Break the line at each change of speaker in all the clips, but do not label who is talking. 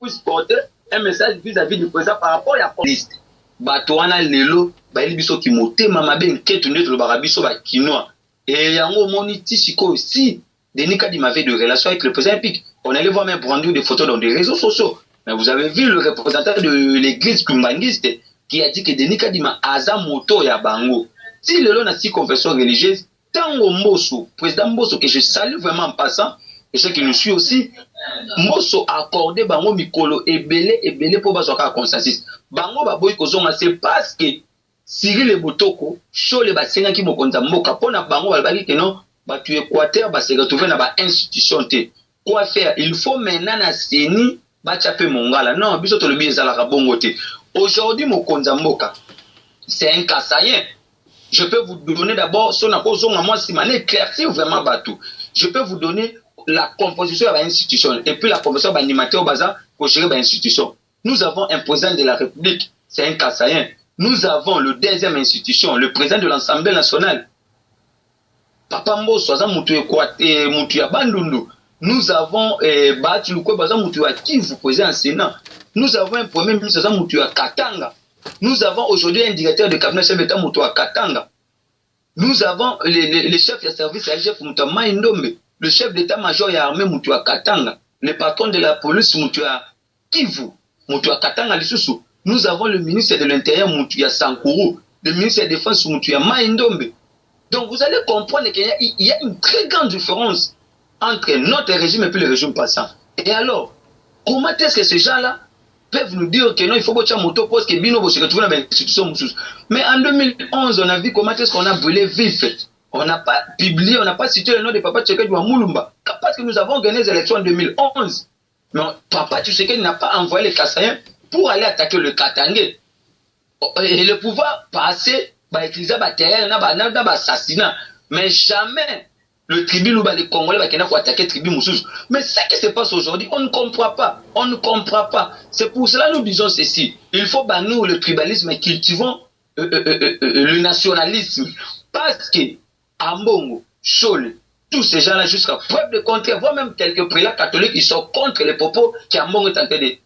puisse porter un message vis-à-vis du président par rapport à la police. Batoana lelo, baili biso ki motema mabe nketu ndeto lo barabiso ba kinoa. Et yango moniti siko aussi, Denis Kadima avait de relations avec le président Epic. On allait voir même prendre des photos dans des réseaux sociaux. Mais vous avez vu le représentant de l'église kumbangiste qui a dit que Denis Kadima aza moto ya bango. Si le long a six confessions religieuses, tango Mbosso, président Mbosso, que je salue vraiment en passant, et ceux qui nous suivent aussi, Mbosso a accordé bango mikolo ebele pour bazoka consensus. Bango baboy kozonga, c'est parce que Cyril Ebotoko, Chole basenga ki mokonza mboka, pona bango balbaki que non, batu Équateur se retrouver dans ba institution te. Quoi faire? Il faut maintenant na seni bachape mongala. Non, biso to lebi ezala bongo te. Aujourd'hui mokonza mboka, c'est un kassayen. Je peux vous donner d'abord son akosonga moi si mané éclaircir vraiment batou. Je peux vous donner la composition de l'institution et puis la composition de l'animateur baza pour gérer l'institution. Nous avons un président de la République, c'est un kassayen. Nous avons le deuxième institution, le président de l'Assemblée nationale. Papa Mbosso, Moutou ya Bandundu. Nous avons Bati Lukwe, Moutou ya Kivu, président du Sénat. Nous avons un premier ministre, Moutou ya Katanga. Nous avons aujourd'hui un directeur de cabinet chef d'État, Moutou ya Katanga. Nous avons les chefs de service à l'IGF, Moutou ya Maïndombe. Le chef d'état-major ya armée, Moutou ya Katanga. Le patron de la police, Moutou ya Kivu, Moutou ya Katanga, Lissousou. Nous avons le ministre de l'Intérieur, Moutou ya Sankourou. Le ministre de la Défense, Moutou ya Maïndombe. Donc vous allez comprendre qu'il y a une très grande différence entre notre régime et puis le régime passant. Et alors, comment est-ce que ces gens-là peuvent nous dire que non, il faut que tu aies moto parce que Bino se retrouve dans l'institution. Mais en 2011, on a vu comment est-ce qu'on a brûlé vif. On n'a pas publié, on n'a pas cité le nom de Papa Tshisekedi wa Mulumba. Parce que nous avons gagné les élections en 2011. Mais Papa Tshisekedi n'a pas envoyé les Kassaïens pour aller attaquer le Katangé. Et le pouvoir passé, utiliser des assassinats. Mais jamais le tribu ou les Congolais qui ont attaqué le tribu Moussous. Mais ce qui se passe aujourd'hui, on ne comprend pas. On ne comprend pas. C'est pour cela que nous disons ceci. Il faut bannir le tribalisme et cultivons le nationalisme. Parce que Ambongo, Chole, tous ces gens-là, jusqu'à preuve de contraire, voire même quelques prélats catholiques, ils sont contre les propos qu'Ambongo est en train de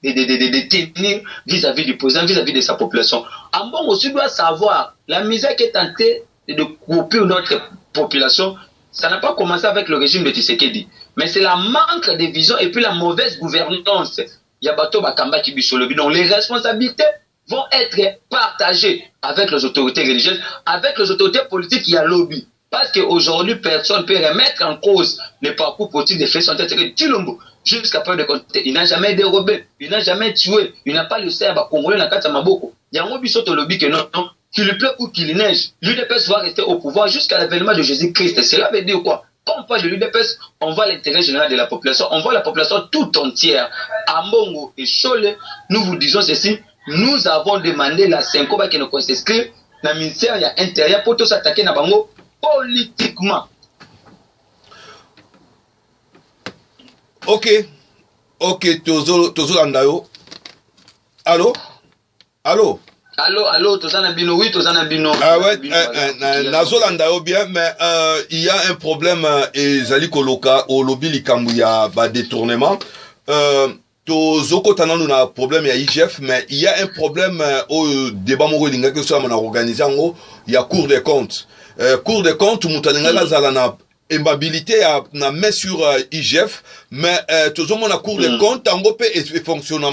tenir vis-à-vis du président, vis-à-vis de sa population. Ambongo aussi doit savoir la misère qui est en train de couper notre population. Ça n'a pas commencé avec le régime de Tshisekedi, mais c'est la manque de vision et puis la mauvaise gouvernance. Yabato Bakamba Kibisolobi. Donc les responsabilités vont être partagées avec les autorités religieuses, avec les autorités politiques qui y a lobby. Parce qu'aujourd'hui, personne ne peut remettre en cause le parcours politique des faits sont Tshisekedi Tshilombo. Jusqu'à preuve de compte, il n'a jamais dérobé, il n'a jamais tué, il n'a pas le serbe à Congolais dans Kata Maboko. Il y a un biso to lobby que non, qu'il pleut ou qu'il neige, l'UDPS va rester au pouvoir jusqu'à l'avènement de Jésus-Christ. Cela veut dire quoi? Quand on parle de l'UDPS, on voit l'intérêt général de la population, on voit la population tout entière. À Mbongo et Chole, nous vous disons ceci, nous avons demandé la Senkoba qui nous s'inscrire dans le ministère intérieur pour tous attaquer Nabango politiquement.
Ok, Tozo Andayo. Allô?
Allô, Tozana Bino, oui, Tozana Bino.
Ah ouais, Nazo Landayo bien, mais il y a un problème, et Zali Koloka, au lobby Likambuya, détournement. Tozoko Tanan, on a un problème, il y a IGF, mais il y a un problème au débat Moringa que ça, on a organisé en haut, il y a Cour des comptes. Cour des comptes, Moutanenga Zalana. Immobilité a mis sur IGF, mais tout le monde a Cour des comptes, Tango peut fonctionner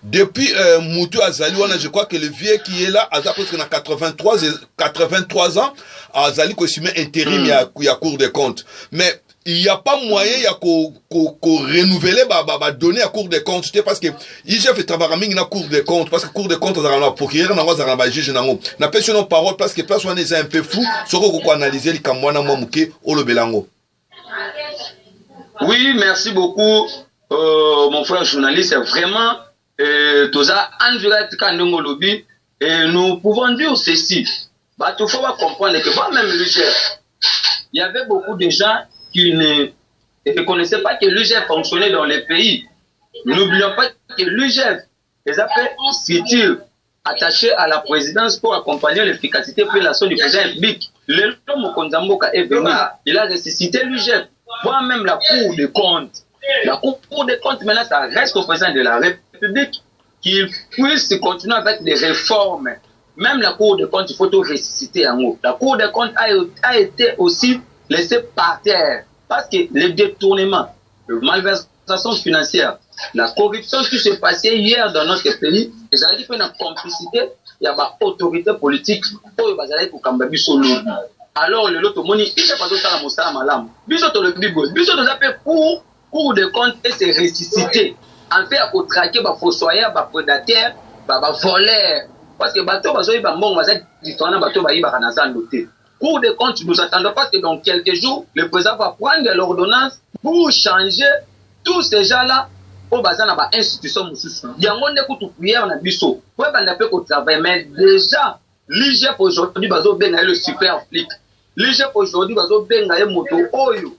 depuis Moutou Azali, je crois que le vieux qui est là, à presque 83 ans, Azali qui se met intérim, il y a Cour des comptes. Mais il n'y a pas moyen, il y a qu'on renouveler, donner à Cour des comptes, parce que IGF est travaillé dans Cour des comptes, parce que Cour des comptes, on a procureur, on a juge, on a personne en parole, parce que personne est un peu fou, sur quoi qu'on analyse, les Kamwana Mamouké, ou le Belango.
Oui, merci beaucoup, mon frère journaliste, vraiment, Toza, en direct, Kandongo Lobby, et nous pouvons dire ceci, il faut comprendre que même l'IGF, il y avait beaucoup de gens qui ne connaissaient pas que l'UGF fonctionnait dans les pays. N'oublions pas que l'UGF les a fait structure attachée à la présidence pour accompagner l'efficacité et l'action du président Ebik. Le nom Mokonzamboka est venu, il a ressuscité l'UGF, voire même la Cour des comptes. La Cour des comptes, maintenant, ça reste au président de la République qu'il puisse continuer avec des réformes. Même la Cour des comptes, il faut tout ressusciter en haut. La Cour des comptes a été aussi laissée par terre. Parce que les détournements, la malversation financière, la corruption qui s'est passée hier dans notre pays, ils ont dit qu'il y a une complicité, il y a une autorité politique, alors le lot au moni, il n'y a pas d'autre à Moussa Malam. Bisoto le Bible, Bisoto l'appelle pour Cour des comptes et se ressusciter. En fait, à traquer les fossoyeurs, les prédateurs, les voleurs. Parce que les bateaux, ils sont différents, les bateaux, ils sont notés. Cour des comptes, nous attendons parce que dans quelques jours, le président va prendre l'ordonnance pour changer tous ces gens-là au bazar dans l'institution. Il y a un monde qui est prière dans Bisso. Pour qu'on travaille, mais déjà, l'IGF aujourd'hui, le super flic. L'IGF aujourd'hui, le moto oyo.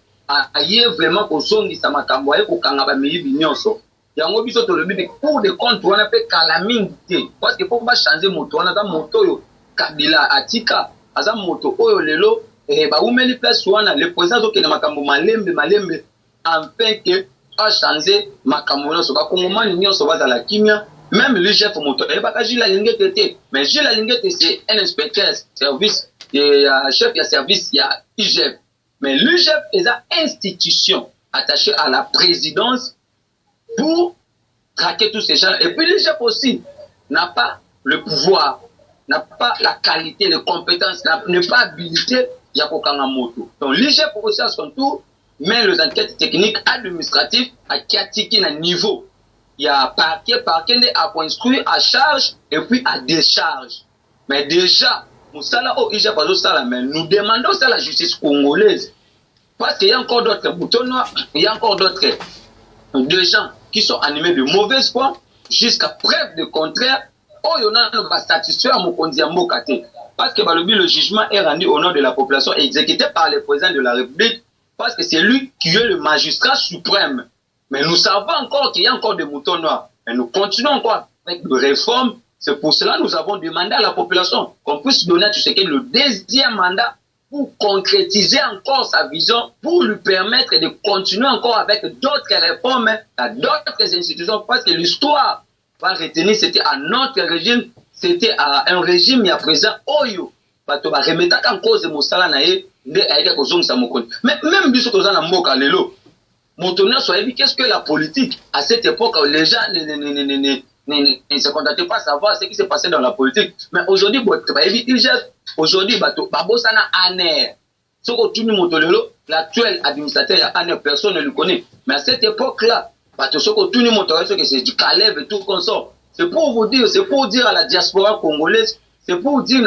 Aïe vraiment qu'on sonne sa makambo et qu'on kangaba miyibi nyonso. Yango biso to le bi Cour des comptes on appelle calamité parce que pour pas changer moto on a moto yo Kabila atika aza moto oyo lelo ba umeli place wana le président zo ke na makambo malembe enfin que a changer makambo nyonso ba kongomani nyonso baza la kimia même le chef moto e ba ka jila lingete te mais jila lingete c'est un inspecteur service chef de service ya IGF. Mais l'UGF est une institution attachée à la présidence pour traquer tous ces gens. Et puis l'UGF aussi n'a pas le pouvoir, n'a pas la qualité, les compétences, n'est pas habilité à Kokanga Moto. Donc l'UGF aussi à son tour met les enquêtes techniques administratives à Kiatiki à niveau. Il y a parquet à construire à charge et puis à décharge. Mais déjà, nous demandons ça à la justice congolaise. Parce qu'il y a encore d'autres boutons noirs, il y a encore d'autres gens qui sont animés de mauvaise foi, jusqu'à preuve de contraire. Oh, il y en a qui va satisfaire mon Mokate. Parce que le jugement est rendu au nom de la population, exécuté par le président de la République, parce que c'est lui qui est le magistrat suprême. Mais nous savons encore qu'il y a encore des moutons noirs. Et nous continuons encore avec des réformes. C'est pour cela que nous avons demandé à la population qu'on puisse donner à Tshisekedi le deuxième mandat pour concrétiser encore sa vision, pour lui permettre de continuer encore avec d'autres réformes à d'autres institutions, parce que l'histoire va retenir, c'était à notre régime, c'était à un régime il y a présent, Oyo, parce que remettre en cause de Moussala Naye, mais même du Sotoza Namboka Lelo, Montonien soit dit qu'est-ce que la politique à cette époque, les gens ne se contentaient pas à savoir ce qui s'est passé dans la politique. Mais aujourd'hui, aujourd'hui, l'actuel administrateur, personne ne le connaît. Mais à cette époque-là, c'est du Caleb et tout comme ça. C'est pour vous dire, c'est pour dire à la diaspora congolaise, c'est pour dire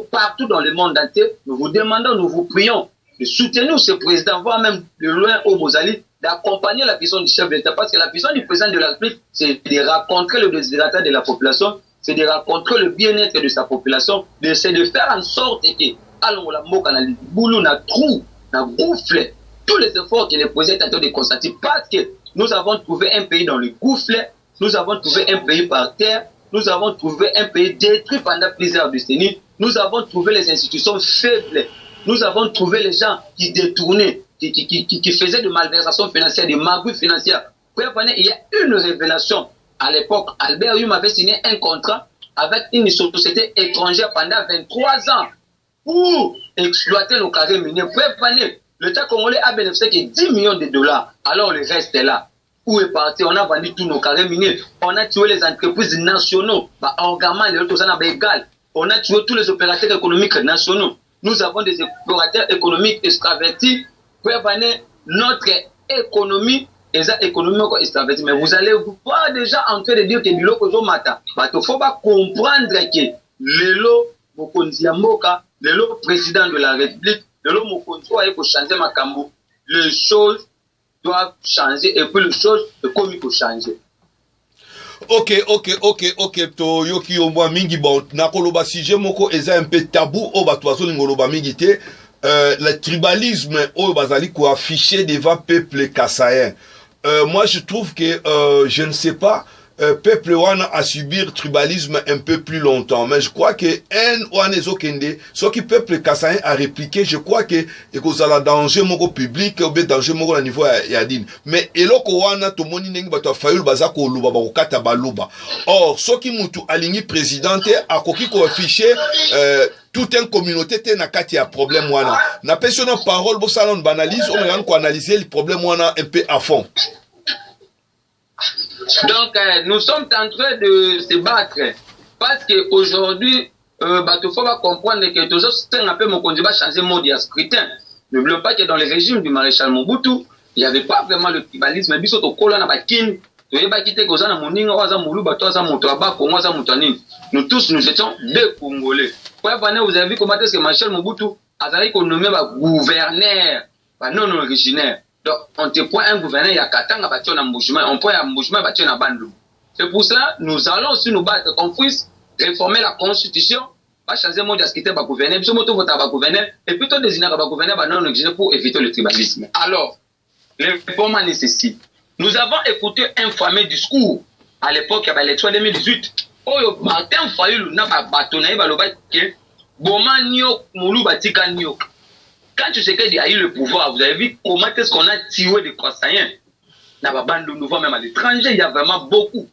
partout dans le monde entier, nous vous demandons, nous vous prions de soutenir ce président, voire même de loin au Mozali, d'accompagner la vision du chef de l'État, parce que la vision du président de la République, c'est de rencontrer le désirata de la population, c'est de rencontrer le bien-être de sa population, c'est de faire en sorte que, allons la moka na boulou na trou, na gouffle, tous les efforts que le président est en train de constater, parce que nous avons trouvé un pays dans le gouffle, nous avons trouvé un pays par terre, nous avons trouvé un pays détruit pendant plusieurs décennies, nous avons trouvé les institutions faibles, nous avons trouvé les gens qui détournaient, qui faisaient de malversations financières, de magouilles financières. Il y a une révélation. À l'époque, Albert Hume avait signé un contrat avec une société étrangère pendant 23 ans pour exploiter le carré minier. L'État congolais a bénéficié de 10 millions de dollars. Alors le reste est là. Où est parti? On a vendu tous nos carrés miniers. On a tué les entreprises nationaux. On a tué tous les opérateurs économiques nationaux. Nous avons des opérateurs économiques extravertis. Notre économie est économiquement extravertie. Mais vous allez voir déjà en train de dire que Biloko Zomata. Il faut pas comprendre que Lelo Mokonzi Mboka, Lelo président de la République, Lelo Mokonzi pour changer Makambo. Les choses doivent changer et puis les choses comme il faut changer.
Ok, to yoki omwa mingi bon nakoloba sujet moko eza un peu tabou o bato bazo ngoloba mingi te le tribalisme o bazali ko afficher devant peuple kassayen. Moi je trouve que je ne sais pas peuple wana à subir tribalisme un peu plus longtemps. Mais je crois que un wana ezokende, ce qui peuple kassaïen a répliqué, je crois que ekozala danger moko public ou bien danger moko na niveau ya dine. Mais eloko wana to moni nengi bato fayulu baza ko luba ba kokata baluba. Or ce qui mutu alingi présidente akoki ko afficher toute une communauté te na kati ya problème wana. Na personne parole bo salon banalise, on va ko analyser le problème wana un peu à fond.
Donc, nous sommes en train de se battre parce qu'aujourd'hui, il faut comprendre que tout ça, un peu mon conduit va changer le mode de scrutin. N'oublions pas que dans le régime du maréchal Mobutu, il n'y avait pas vraiment le tribalisme. Mais biso to kola na bakin, to yeba kite koza na moninga waza mulu bato waza moto abako waza motanini. Nous tous nous étions des Congolais. Vous avez vu comment est-ce que Maréchal Mobutu a nommé gouverneur, non originaire. Donc, on te prend un gouverneur, il y a Katanga, on prend un mouvement, c'est pour cela nous allons aussi nous battre qu'on puisse réformer la constitution, pas changer le mode d'askité par gouverner, et plutôt désigner par gouverner non originaire pour éviter le tribalisme. Alors, les réformes nécessitent. Nous avons écouté un fameux discours à l'époque, il y avait l'élection 2018. Oh, Martin Fayulu n'a pas bâtonné, Boma Nyo, Moulou Batika Nyo. Quand tu sais qu'il y a eu le pouvoir, vous avez vu comment est-ce qu'on a tiré des Kassaïens. Dans la bande de nouveau, même à l'étranger, il y a vraiment beaucoup.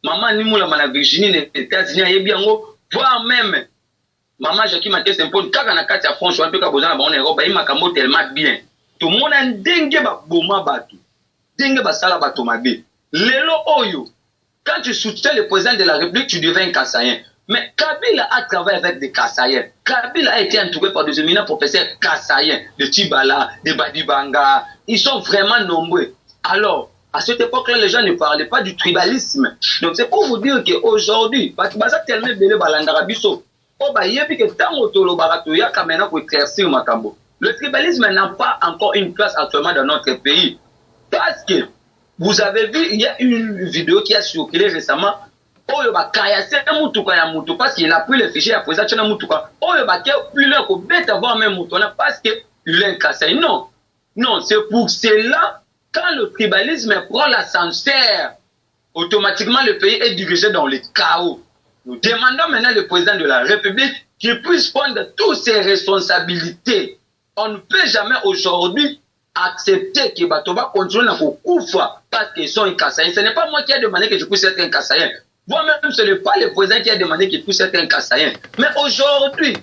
Maman Nimoula, la Virginie, les États-Unis, voire même Maman Jackie Maté s'impose, quand on a quatre à France, un peu comme on est Europe, il m'a tellement bien. Tout le monde a un dengue boma batu. Dengue basala bato mabe. Lelo Oyo, quand tu soutiens le président de la République, tu deviens un Kassaïen. Mais Kabila a travaillé avec des Kassaïens. Kabila a été entouré par des éminents professeurs Kassaïens, de Tibala, de Badibanga. Ils sont vraiment nombreux. Alors, à cette époque-là, les gens ne parlaient pas du tribalisme. Donc, c'est pour vous dire qu'aujourd'hui, parce que ça tellement belé balandarabiso. Le tribalisme n'a pas encore une place actuellement dans notre pays. Parce que, vous avez vu, il y a une vidéo qui a circulé récemment. Oyo ba kayase mutuka ya mutu parce qu'il a pris le fichier à présent tena mutuka oyo ba ke plus leur ko bête avoir même mutona parce que il est cassé. Non c'est pour cela quand le tribalisme prend l'ascenseur automatiquement le pays est dirigé dans le chaos. Nous demandons maintenant le président de la République qu'il puisse prendre toutes ses responsabilités. On ne peut jamais aujourd'hui accepter que Batoba continue à Koufa parce qu'ils sont un Kassaïen. Ce n'est pas moi qui ai demandé que je puisse être un Kassaïen. Moi-même, ce n'est pas le président qui a demandé qu'il puisse être un Kassaïen. Mais aujourd'hui,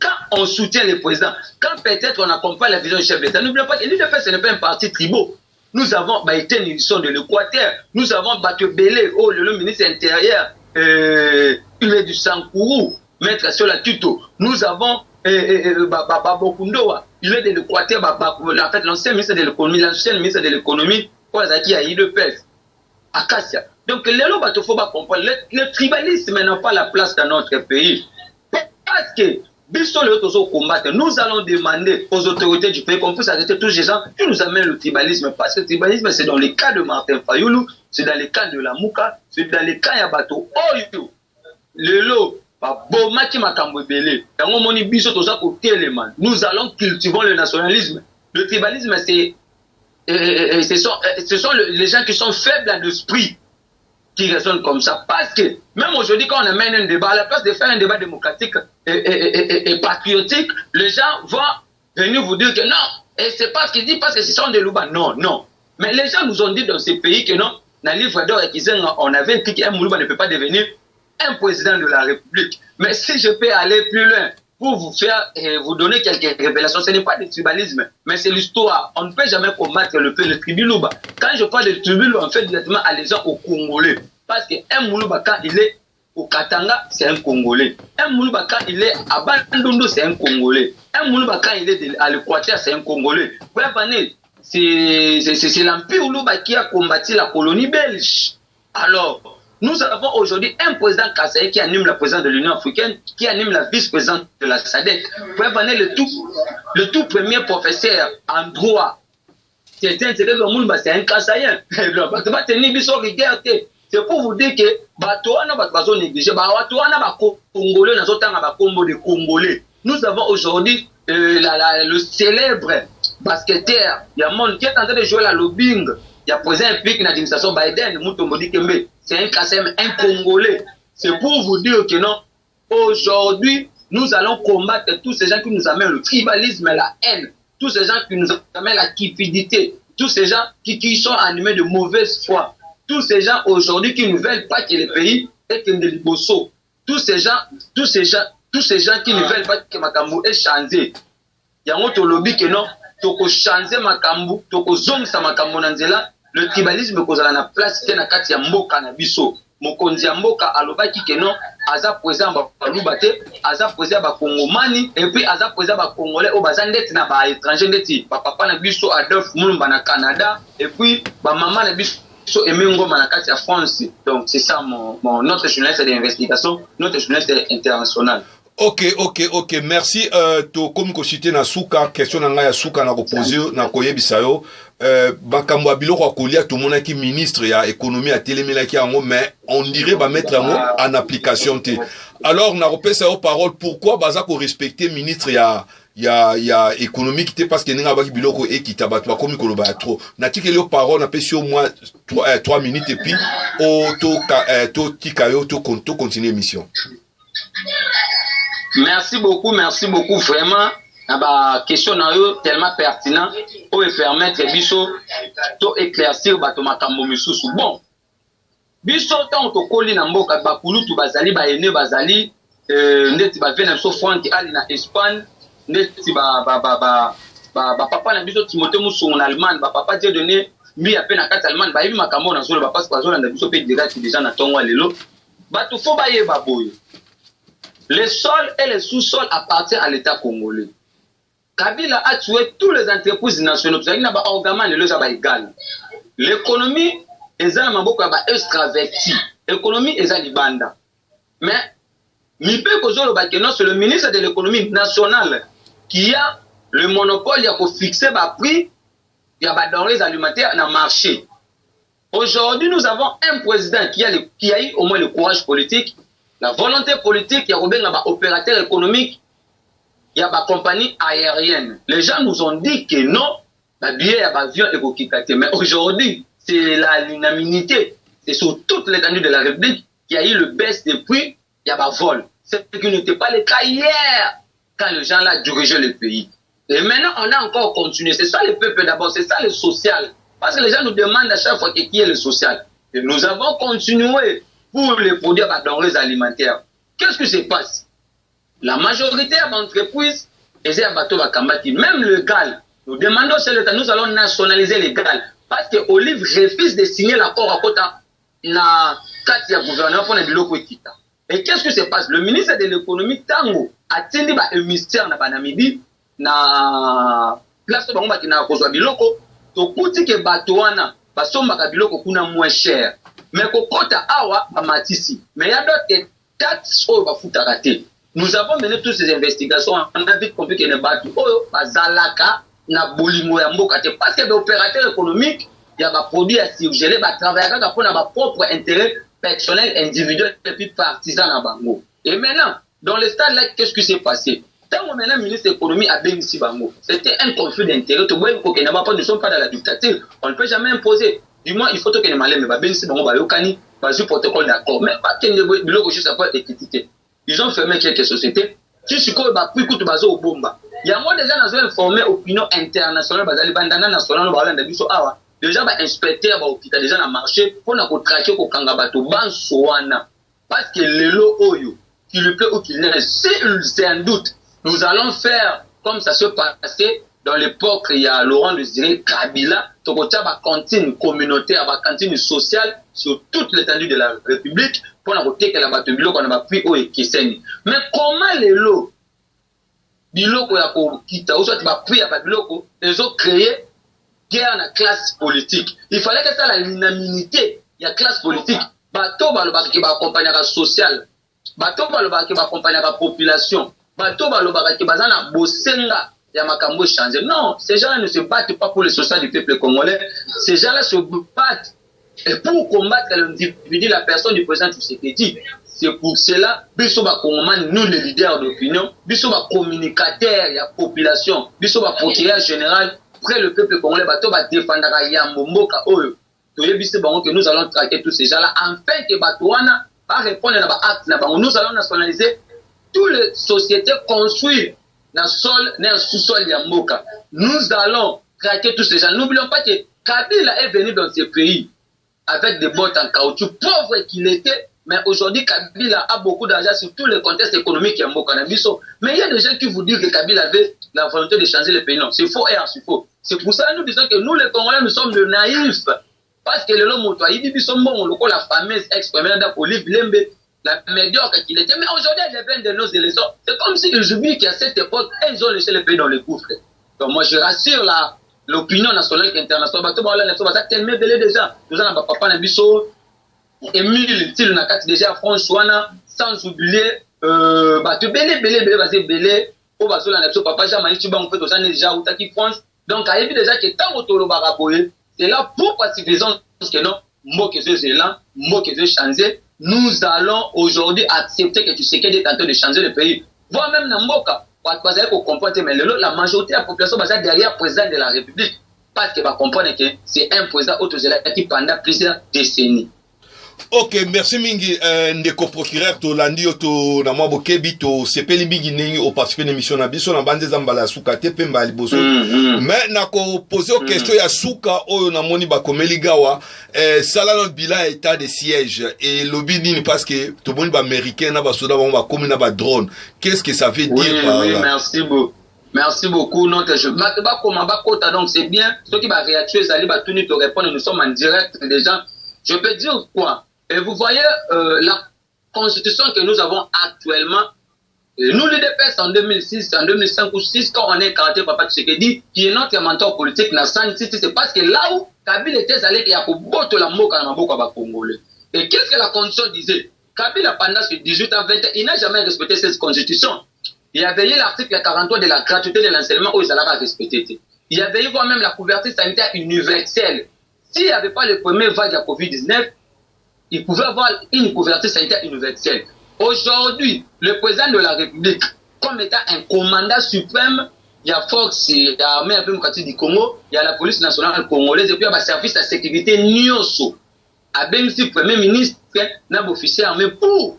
quand on soutient le président, quand peut-être on accompagne la vision du chef d'État, n'oublions pas que l'UDF, ce n'est pas un parti tribal. Nous avons été une édition de l'Équateur. Nous avons Bakebele, le ministre intérieur, il est du Sankourou, maître Sola Tuto. Nous avons Babokundoa, il est de l'Équateur, en fait, l'ancien ministre de l'économie, qui a eu le PES, Acacia. Donc, le tribalisme n'a pas la place dans notre pays. Parce que, nous allons demander aux autorités du pays qu'on puisse arrêter tous ces gens qui nous amènent le tribalisme. Parce que le tribalisme, c'est dans les cas de Martin Fayulu, c'est dans les cas de la Mouka, c'est dans les cas de Bato Oyo. Le lot, nous allons cultiver le nationalisme. Le tribalisme, ce sont les gens qui sont faibles en esprit qui raisonnent comme ça. Parce que même aujourd'hui, quand on amène un débat, à la place de faire un débat démocratique et patriotique, les gens vont venir vous dire que non, et c'est pas ce qu'ils disent parce que ce sont des louba. Non. Mais les gens nous ont dit dans ces pays que non, dans le livre d'or, on avait écrit qu'un Moulouba ne peut pas devenir un président de la République. Mais si je peux aller plus loin pour vous faire vous donner quelques révélations, ce n'est pas du tribalisme, mais c'est l'histoire. On ne peut jamais combattre le tribilouba. Quand je parle de tribilouba, on fait directement allusion aux Congolais. Parce qu'un Moulouba, quand il est au Katanga, c'est un Congolais. Un Moulouba, quand il est à Bandundu, c'est un Congolais. Un Moulouba, quand il est à l'Équateur, c'est un Congolais. C'est l'Empire Moulouba qui a combattu la colonie belge. Alors, nous avons aujourd'hui un président Kassaï qui anime la présidence de l'Union africaine, qui anime la vice-présidente de la SADC. Le tout premier professeur en droit, c'est un Kassaïen. C'est pour vous dire que nous avons aujourd'hui le célèbre basketteur Yamon qui est en train de jouer la lobbying. il y a posé un pic dans l'administration Biden, Moutomodi Kembe, c'est un KSM, un Congolais. C'est pour vous dire que non, aujourd'hui, nous allons combattre tous ces gens qui nous amènent le tribalisme et la haine, tous ces gens qui nous amènent la cupidité, tous ces gens qui sont animés de mauvaise foi, tous ces gens aujourd'hui qui ne veulent pas que le pays ait un délibosso, tous ces gens qui ne veulent pas que Makambo ait changé. Il y a un autre lobby que non, toko changer Makambo, toko zong sa Makambo nanzela, le tribalisme kozala na place te na kati ya mboka na biso. Mokonzi ya mboka alobaki ke non, aza présent ba balubate, aza présent ba Kongomani, et puis aza présent ba Congolais au baza ndeti na ba étranger ndeti, ba papa na biso Adolphe Mulumba na Canada, et puis ba maman na biso Emengo Manakati à France. Donc c'est ça notre journaliste d'investigation, notre journaliste international.
Ok, merci. To comme ko cité na suka question na nga ya suka na ko poser na ko yebisa yo bakambo biloko kolia to mona ki ministre ya économie a télémela ki ango, mais on dirait ba mettre ango en application te. Alors na repesa yo parole, pourquoi baza ko respecter ministre ya économique te, parce que ninga baki biloko ekita bato bakomi koloba trop na tikeli yo parole na pesi au moins 3 minutes et puis to tikayo to continuer mission.
Merci beaucoup, vraiment. La question est tellement pertinente pour permettre biso to éclaircir bato makambo misusu. Bon, biso tant to koli na mboka bakulutu bazali ba ene bazali ndeti ba vena biso Frank ali na Espagne, ndeti ba papa na biso Timothée Musu en Allemagne, ba papa Dieu donné mi a peine à 4 Allemagne, ba yibi makambo na zolo ba passe ba zolo na biso pe déjà na tongo lelo. Bato fo ba yeba boyo. Le sol et le sous-sol appartiennent à l'État congolais. Kabila a tué tous les entreprises nationales. L'économie est extravertie. L'économie est libanda. Mais, c'est le ministre de l'économie nationale qui a le monopole pour fixer le prix des denrées alimentaires dans le marché. Aujourd'hui, nous avons un président qui a eu au moins le courage politique, la volonté politique, il y a un opérateur économique, il y a une compagnie aérienne. Les gens nous ont dit que non, la billet, il y a un avion et mais aujourd'hui, c'est l'unanimité. C'est sur toute l'étendue de la République qu'il y a eu le baisse des prix, il y a un vol. Ce qui n'était pas le cas hier, quand les gens là dirigeaient le pays. Et maintenant, on a encore continué. C'est ça le peuple d'abord, c'est ça le social. Parce que les gens nous demandent à chaque fois qui est le social. Et nous avons continué pour les produits à denrées alimentaires. Qu'est-ce qui se passe? La majorité d'entreprises, même le GAL, nous demandons chez l'État, nous allons nationaliser les GAL. Parce que Olive refuse de signer l'accord à Kota na Katia gouvernement pour les biloko ekita. Et qu'est-ce qui se passe? Le ministre de l'économie, Tango, a tenu un ministère na Banamidi, na place de Bango Bakina Kozwa Biloko, to kuti ke Batouana, Basomba Biloko kuna moins cher. Mais Kokota Awa, Matisi. Mais il y a d'autres taxes au Bafuta raté. Nous avons mené toutes ces investigations. On a vite compris qu'il y a des bateaux. Bazalaka, na Bolimo ya Mboka. Parce que l'opérateur économique, il y a des produits à surgeler, des travailleurs pour leur propre intérêt personnel, individuel et puis partisan à Bango. Et maintenant, dans le stade là, qu'est-ce qui s'est passé? Tant que maintenant le ministre de l'économie a béni Bango, c'était un conflit d'intérêt. Nous ne sommes pas dans la dictature. On ne peut jamais imposer. Du moins, il faut que les malins me bénissent Bango, Bayokani, Basu protocole d'accord. Mais pas qu'il y ait de juste après équité. Ils ont fermé quelques sociétés. Si je crois que plus bazo au bomba. Il y a moins déjà dans une formée opinion internationale, bazali bandana national, balanda biso awa. Déjà ba inspecteur ba hôpital déjà na marché pour na ko traquer ko kanga bato ban soana. Parce que lelo oyo, qu'il le plaît ou qu'il ne, c'est un doute. Nous allons faire comme ça se passait dans l'époque il y a Laurent Désiré Kabila, tokotia ba cantine communautaire, ba cantine sociale sur toute l'étendue de la République. Pour la côté que la bateau biloko na ba prix o ekeseni. Mais comment les lots biloko ya ko kita ou soit ba prix ya ba biloko ils ont créé guerre na classe politique. Il fallait que ça la l'unanimité ya classe politique. Bateau balobaka ki ba accompagner la social. Bateau balobaka ki ba accompagner la population. Bateau balobaka ki bazana bosenga ya makambo changer. Non, ces gens-là ne se battent pas pour le social du peuple congolais. Ces gens-là se battent et pour combattre l'individu, la personne du président Tshisekedi, c'est pour cela, nous les leaders d'opinion, nous communicateurs, la population, nous procureur général, après le peuple congolais, bateau va défendre Yambo Mboka Oyo. Que nous allons traquer tous ces gens-là, afin que Batouana va répondre à l'acte. Nous allons nationaliser toutes les sociétés construites dans le sol, dans le sous-sol Yamboka. Nous allons traquer tous ces gens. N'oublions pas que Kabila est venu dans ce pays avec des bottes en caoutchouc, pauvre qu'il était, mais aujourd'hui Kabila a beaucoup d'argent sur tous les contextes économiques Yamboka. Mais il y a des gens qui vous disent que Kabila avait la volonté de changer le pays. Non, c'est faux et archi-faux. C'est pour ça que nous disons que nous, les Congolais, nous sommes de naïfs. Parce que le long il dit la fameuse ex-première dame Olive Lembe, la médiocre qu'il était. Mais aujourd'hui, elle vient de nos élections. C'est comme s'ils oublient qu'à cette époque, ils ont laissé le pays dans le gouffre. Donc moi, je rassure l'opinion nationale et internationale. Tellement belé déjà. Nous avons papa Nabiso, Émile, Til Nakat déjà, François, sans oublier, belé, vas-y, belé, au bateau, papa Jamaï, tu vas en fait aux années déjà, ou Taki France. Donc, il y a déjà que tant autour de Baraboye. C'est là pour pacification que non, moi que je là, moi que je changer, nous allons aujourd'hui accepter que tu sais qu'il est en train de changer le pays. Voire même dans Moka, parce que vous comprenez, mais la majorité de la population est derrière le président de la République. Parce que vous comprenez que c'est un président qui pendant plusieurs décennies.
Ok, merci mingi ndeko procureur to landi to na mwa bokebi to sepeli mingi nengi o participer na émission na biso na bande zambala suka te pemba liboso mais na ko poser question ya suka oyo na moni ba komeli gawa sala notre bilan état de siège et lobby nini parce que to boni ba américain na ba soda ba komi na ba drone, qu'est-ce que ça veut dire par
là?
Oui,
merci beaucoup. Merci beaucoup. Donc, donc c'est bien. Ceux qui va réagir, ils allaient tout te répondre. Nous sommes en direct des gens. Je peux dire quoi? Et vous voyez la constitution que nous avons actuellement, nous l'UDPS en 2006, en 2005 ou 2006, quand on est caractère Papa Tshisekedi, qui est notre mentor politique, c'est parce que là où Kabila était allé, il y a beaucoup la moka na mboka ba Congolais. Et qu'est-ce que la constitution disait? Kabila pendant ce 18 à 20 ans, il n'a jamais respecté cette constitution. Il y avait l'article 43 de la gratuité de l'enseignement où ils allaient respecter. Il y avait voire même la couverture sanitaire universelle. S'il n'y avait pas le premier vague de Covid-19, il pouvait avoir une couverture sanitaire universelle. Aujourd'hui, le président de la République, comme étant un commandant suprême, il y a Fox, il y a l'armée démocratique du Congo, il y a la police nationale congolaise, et puis il y a le service de sécurité Nyoso. A bien si le premier ministre n'a pas officier armé pour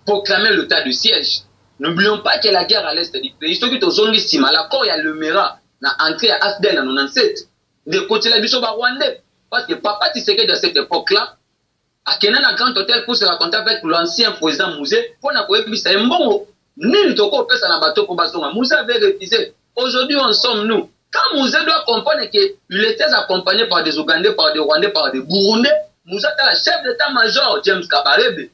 proclamer l'état de siège. N'oublions pas que la guerre à l'est du pays, ceux qui ont zongi sima, l'accord, il y a le Mera, n'a entré à Afdel en 97, de côté la biso Rwandais. Parce que Papa Tshisekedi de cette époque-là, à Kenan, un grand hôtel pour se raconter avec l'ancien président Mouzé, pour n'a pas eu ça un bon. Nul toko pesa na bateau pour Basonga. Mouzé avait refusé. Aujourd'hui, on sommes nous. Quand Mouzé doit comprendre qu'il était accompagné par des Ougandais, par des Rwandais, par des Burundais, Mouzé était le chef d'état-major, James Kabarebe,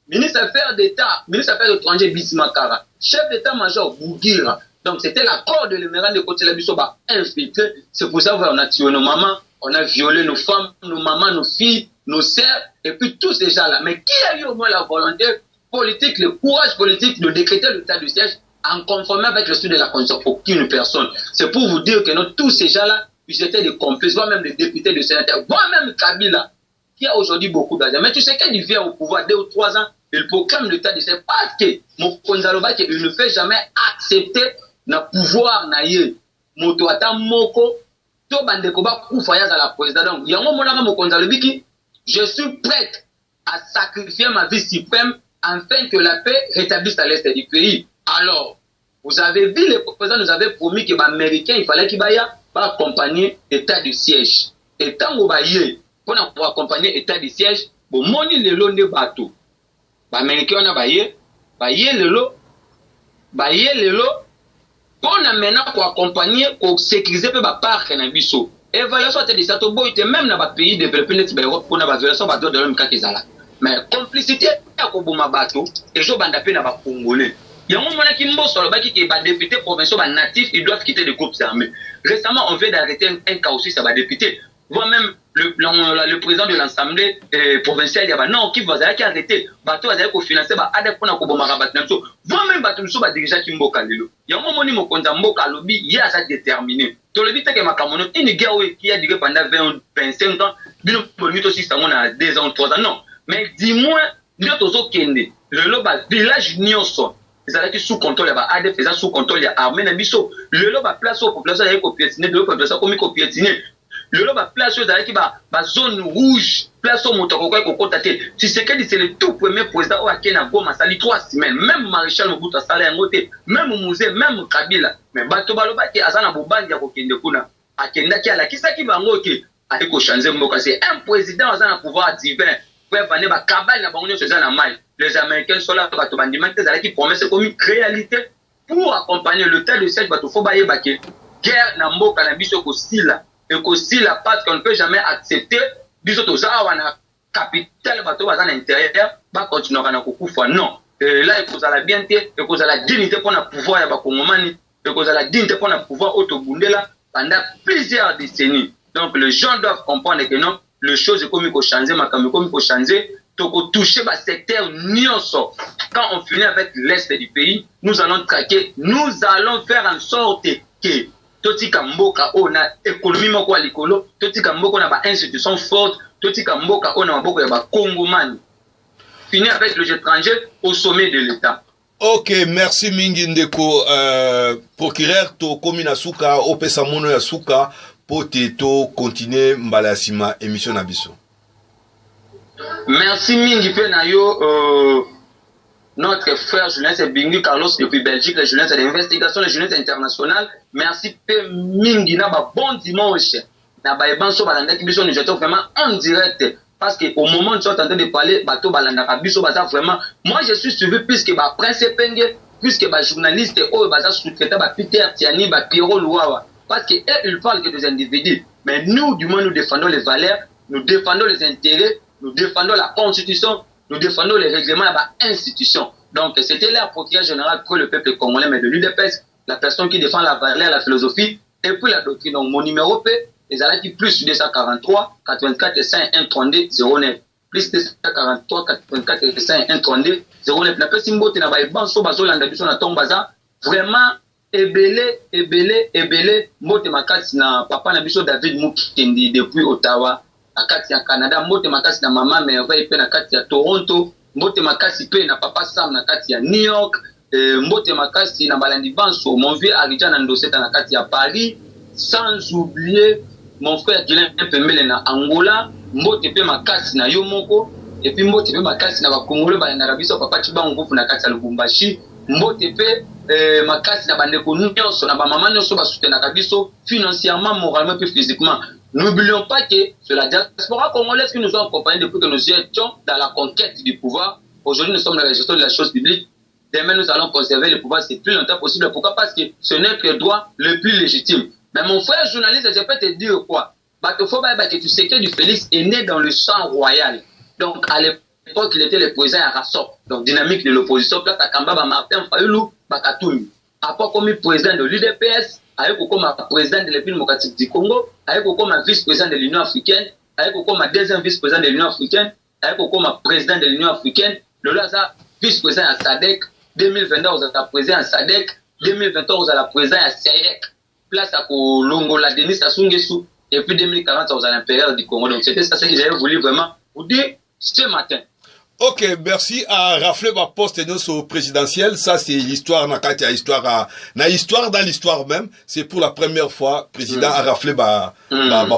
ministre des Affaires d'État, ministre des Affaires étrangères, Bismakara, chef d'état-major, Bougira. Donc, c'était l'accord de l'émirant de côté de la Bissoba infiltré. C'est pour ça qu'on a tué nos mamans, on a violé nos femmes, nos mamans, nos filles, nos sœurs, et puis tous ces gens-là. Mais qui a eu au moins la volonté politique, le courage politique de décréter l'état de siège en conformant avec le style de la Constitution? Aucune personne. C'est pour vous dire que tous ces gens-là, ils étaient des complices, voire même des députés, des sénateurs, voire même Kabila, qui a aujourd'hui beaucoup d'argent. Mais tu sais qu'il vient au pouvoir 2 ou 3 ans, il proclame l'état de siège parce que mon Konzaloba, il ne fait jamais accepter le pouvoir naïe. Moto ata moko, to bandeko ba koufayaz à la présidente. Donc, il y a un moment là, mon Konzalobi, je suis prête à sacrifier ma vie suprême afin que la paix rétablisse à l'est du pays. Alors, vous avez vu, le président nous avait promis que les Américains, il fallait qu'ils va accompagner l'état de siège. Et tant qu'on va y pour accompagner l'état de siège, bon, moni le long de bateau. Les Américains, on a le lot, pour maintenant pour accompagner, pour sécuriser le parc na biso. Évaluation de ça, même dans les pays développés, pour la violation de l'homme kakizala. Mais complicité à Koboma bateau et je bande appel à les Congolais. Il y a un moment qui m'a sur le bas qui est député provinciaux natifs, ils doivent quitter les groupes armés. Récemment, on vient d'arrêter un cas aussi, ça va député. Voire même le président de l'Assemblée provinciale, il y a non, qui va arrêter. Bateau, il va financer, adepte pour Koboma bateau. Voire même bateau, il va diriger qui m'a calé. Il y a un moment où mon compte mboka lobby, il y a ça déterminé. Dans le but que ma camono, une guerre qui a duré pendant 25 ans, bien aussi ça on a 2 ans, 3 ans, non. Mais dis-moi, nous sommes au Kende, le village Nyonso, ezalaki sous contrôle ya ADF eza sous contrôle ya armée na biso lelo ba place au population ya ko piétiner de population comme ko piétiner lelo ba place ezalaki ba zone rouge place au moto ko kokota te Tshisekedi c'est le tout premier président au Kenya Goma sali 3 semaines même Maréchal Mobutu asala yango te même Musée même Kabila mais bato balobaki azana bobandi ya kokende kuna akendaki alakisaki bango ke ayeko changer mboka c'est un président azana pouvoir divin pour venir ba kabali na bango nyonso eza na mai les Américains sont là bato bandimaki ezalaki promesse comme réalité pour accompagner le tel de siège bato faut bayeba ke guerre na mboka na biso kosila et kosila parce qu'on ne peut jamais accepter biso toza wana capitale bato baza na intérieur ba continuer na kokufa non et là ekozala bien te ekozala dignité pour na pouvoir ya bakongomani ekozala dignité pour na pouvoir otobundela pendant plusieurs décennies donc les gens doivent comprendre que non les choses comme il faut changer makambo comme il faut changer toko toucher ba secteur nyonso quand on finit avec l'est du pays nous allons traquer nous allons faire en sorte que totika mboka ona économie moko ya likolo totika mboka na ba institution forte totika mboka ona maboko ya ba kongomani finir avec les étrangers au sommet de l'état.
Ok, merci mingi ndeko procureur to komina suka opesa mono ya suka pote to continuer mbala sima émission na biso.
Merci mingi pe na yo notre frère journaliste Bingi Carlos depuis Belgique, les journalistes d'investigation, les journalistes internationales. Merci pe mingi na ba bon dimanche. Na ba ebanso balanda ki biso nous étions vraiment en direct parce que au moment où nous sommes en train de parler bato balanda ka biso baza vraiment moi je suis suivi puisque ba Prince Penge puisque ba journaliste o baza sous-traitant ba Peter Tiani ba Pierrot Louawa parce que ils parlent que des individus mais nous du moins nous défendons les valeurs, nous défendons les intérêts, nous défendons la constitution, nous défendons les règlements de l'institution. Donc c'était l'air procureur général pour le peuple congolais mais de l'UDPS, la personne qui défend la valeur, la philosophie et puis la doctrine. Donc mon numéro P les alaki plus 243 84 51 32 09 plus 243 84 51 32 09 na pesi mbote na ba banso bazolanda biso na tombaza vraiment ebele mbote makasi na papa na biso David Mukendi depuis Ottawa na kati ya Canada mbote makasi na mama Merveille pe na kati ya Toronto mbote makasi pe na papa Sam na kati ya New York mbote makasi na balandi banso mon vieux Aridjan Ndoseta na kati ya Paris sans oublier mon frère Dylan Pembele na Angola mbote pe makasi na yo moko et puis mbote pe makasi na bakongole ba na Arabie Saoudite papa Chibango na kati ya Lubumbashi mbote pe makasi na bandeko nyonso na ba mama nyonso ba soutenaka biso financièrement moralement et physiquement. N'oublions pas que c'est la diaspora congolaise qui nous a accompagnés depuis que nous étions dans la conquête du pouvoir. Aujourd'hui nous sommes dans la gestion de la chose publique. Demain nous allons conserver le pouvoir c'est plus longtemps possible. Pourquoi? Parce que ce n'est que le droit le plus légitime. Mais mon frère journaliste, je peux te dire quoi? Tu sais que du Félix est né dans le sang royal. Donc à l'époque, il était le président à Rassop. Donc dynamique de l'opposition, place à Kambaba Martin Fayoulou, Bakatoumi. Après comme président de l'UDPS, avec comme président de la République démocratique du Congo, avec comme vice-président de l'Union africaine, avec comme deuxième vice-président de l'Union africaine, avec comme président de l'Union africaine, le Laza vice-président à SADC, 2022 à la président à SADC, 2023 à la président à SADC. Place à Longola, Denis Sassou Nguesso, et puis 2040 aux l'Impérial du Congo. Donc c'était ça que j'avais voulu vraiment vous dire ce matin.
Ok, merci à rafler ma poste au présidentiel. Ça, c'est l'histoire, Nakatia, histoire dans l'histoire même. C'est pour la première fois, président a raflé ma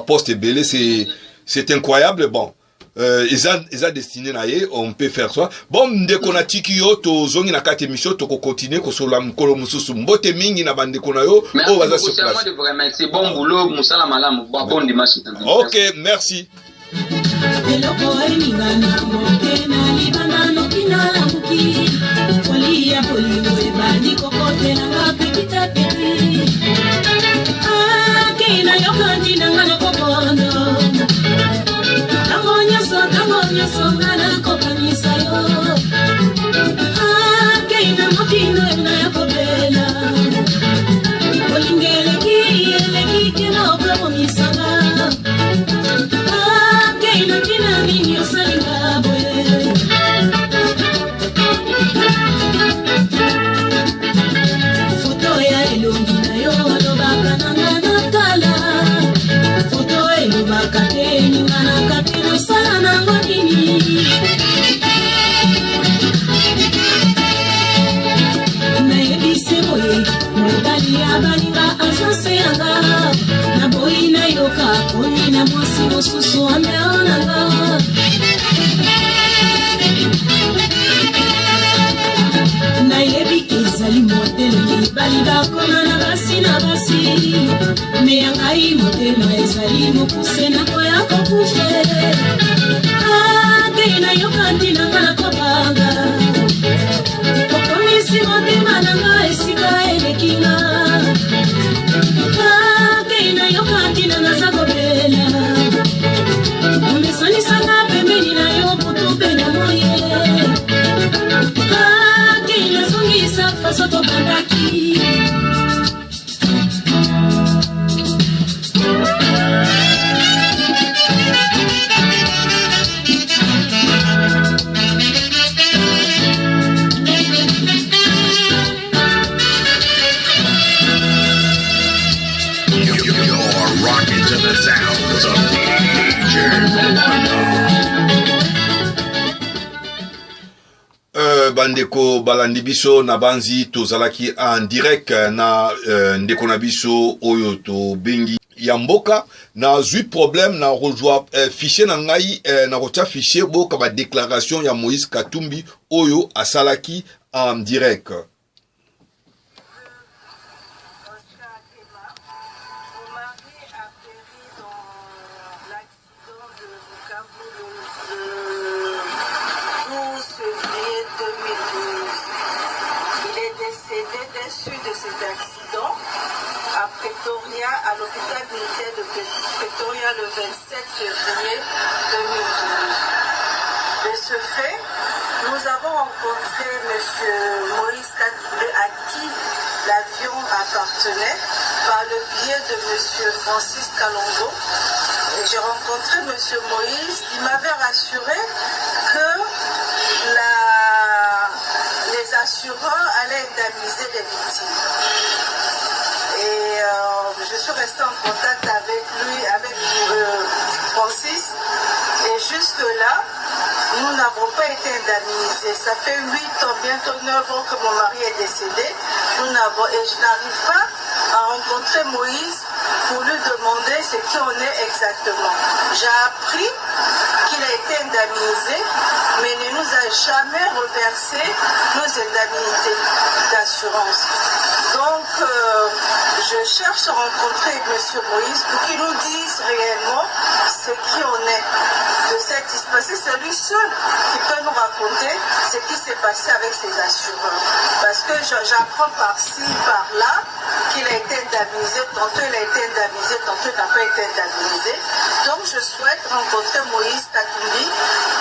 poste et belé. C'est incroyable. Bon. Ils ont destiné naïe, on peut faire ça. Bon, dès qu'on a tikio, to zongi na kate émission, to continuer ko sola mkolo mususu mbote mingi na bande kona yo.
Merci beaucoup, c'est moi de vous remercier. Bon boulot, Moussala Malam, bon dimanche.
Ok, merci.
Tangonya songana kopanyisa yo keina motino na yakobela olingele ki na obramo misanga keina kina nini osalinga boye foto ya elongi na yo lobaka nanga na kala foto elobaka te ninga na katino sana nango nini peme ya ngai motema ezali mokuse nakoya kokufe akei nayoka ntina nga nakobanga okomisi motema na nga esika elekinga akei nayoka ntina naza kobela omesanisanga pembeni na yo kutu mpe na moye akei nazongisa faso tobandaki
bandeko balandi biso na banzi tozalaki en direct na ndeko na biso oyo to bengi ya mboka na zui problème na rejoa fichier na ngai na rotia fichier boka ba déclaration ya Moïse Katumbi oyo asalaki en direct.
À l'hôpital militaire de Pretoria le 27 février 2012. De ce fait, nous avons rencontré M. Moïse Katumbi à qui l'avion appartenait par le biais de M. Francis Kalongo. J'ai rencontré M. Moïse, il m'avait rassuré que les assureurs allaient indemniser les victimes. Et je suis restée en contact avec lui, avec Francis. Et jusque-là, nous n'avons pas été indemnisés. Ça fait 8 ans, bientôt 9 ans que mon mari est décédé. Et je n'arrive pas à rencontrer Moïse pour lui demander ce qui en est exactement. J'ai appris qu'il a été indemnisé, mais il ne nous a jamais reversé nos indemnités d'assurance. Donc, je cherche à rencontrer M. Moïse pour qu'il nous dise réellement ce qui en est de cette histoire. C'est lui seul qui peut nous raconter ce qui s'est passé avec ses assureurs. Parce que j'apprends par-ci, par-là, qu'il a été indemnisé, tantôt il a été indemnisé, tantôt il n'a pas été indemnisé. Donc, je souhaite rencontrer Moïse Katumbi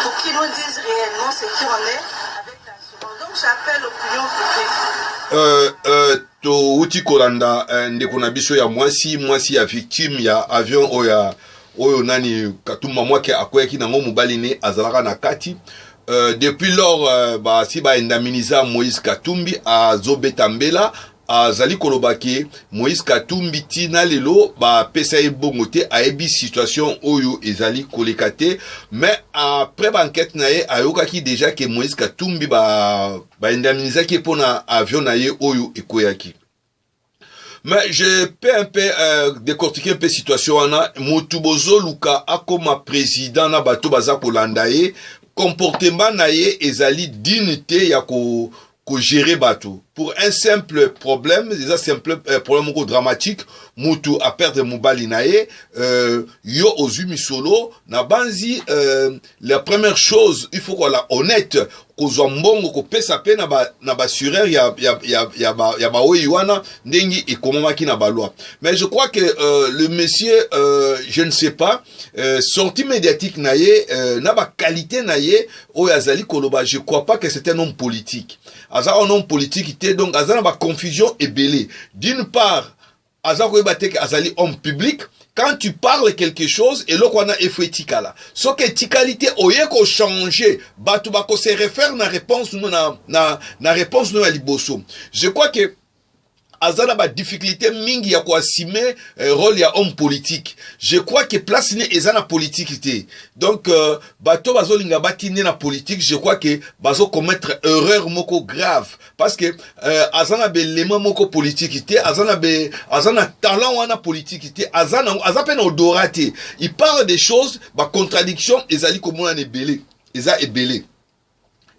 pour qu'il nous dise réellement ce qui en est avec l'assurance. Donc, j'appelle l'opinion publique.
To uti kolanda ndeko na biso ya mwasi ya victime ya avion oyo nani Katumba mwake akoyaki nango mobali ne azalaka na kati. Depuis lors si ba indemniser Moïse Katumbi azobeta mbela azali kolobaki Moïse Katumbi tina lelo pesa ebongo te ayebi situation oyo ezali kolekate, mais après enquête na ye ayokaki déjà que Moïse Katumbi indemniser ki pona avion na ye oyo ekoyaki. Mais je peux un peu décortiquer un peu situation wana mutu bozo luka akoma président na bato baza kolanda ye comportement na ye ezali dignité ya ko gérer bateau pour un simple problème, c'est un simple problème dramatique. Mutu a perdre mobali nae yo ozumi solo na banzi la première chose il faut qu'on la honnête kozwa mbongo ko pesa pe na ba sureur ya ba oyiwana ndengi ekomamaki na ba loi. Mais je crois que le monsieur je ne sais pas sortie médiatique nae na ba qualité nae oyazali koloba, je crois pas que c'est un homme politique. Aza un homme politique était donc azana ba confusion et belé. D'une part azali homme public, quand tu parles quelque chose et l'on a effetika là. Ce que tikalité oye ko changer, batu bako se réfère na réponse nous na réponse nous à liboso. Je crois que azana ba difficulté mingi ya ko assumer rôle ya homme politique. Je crois que place ni ezana politique té. Donc bato bazo linga batine na politique, je crois que bazo commettre erreur moko grave parce que azana be lema moko politique té, azana talent wana politique té, azana peine odoraté. Il parle des choses ba contradiction ezali komona ne belé. Eza ebelé.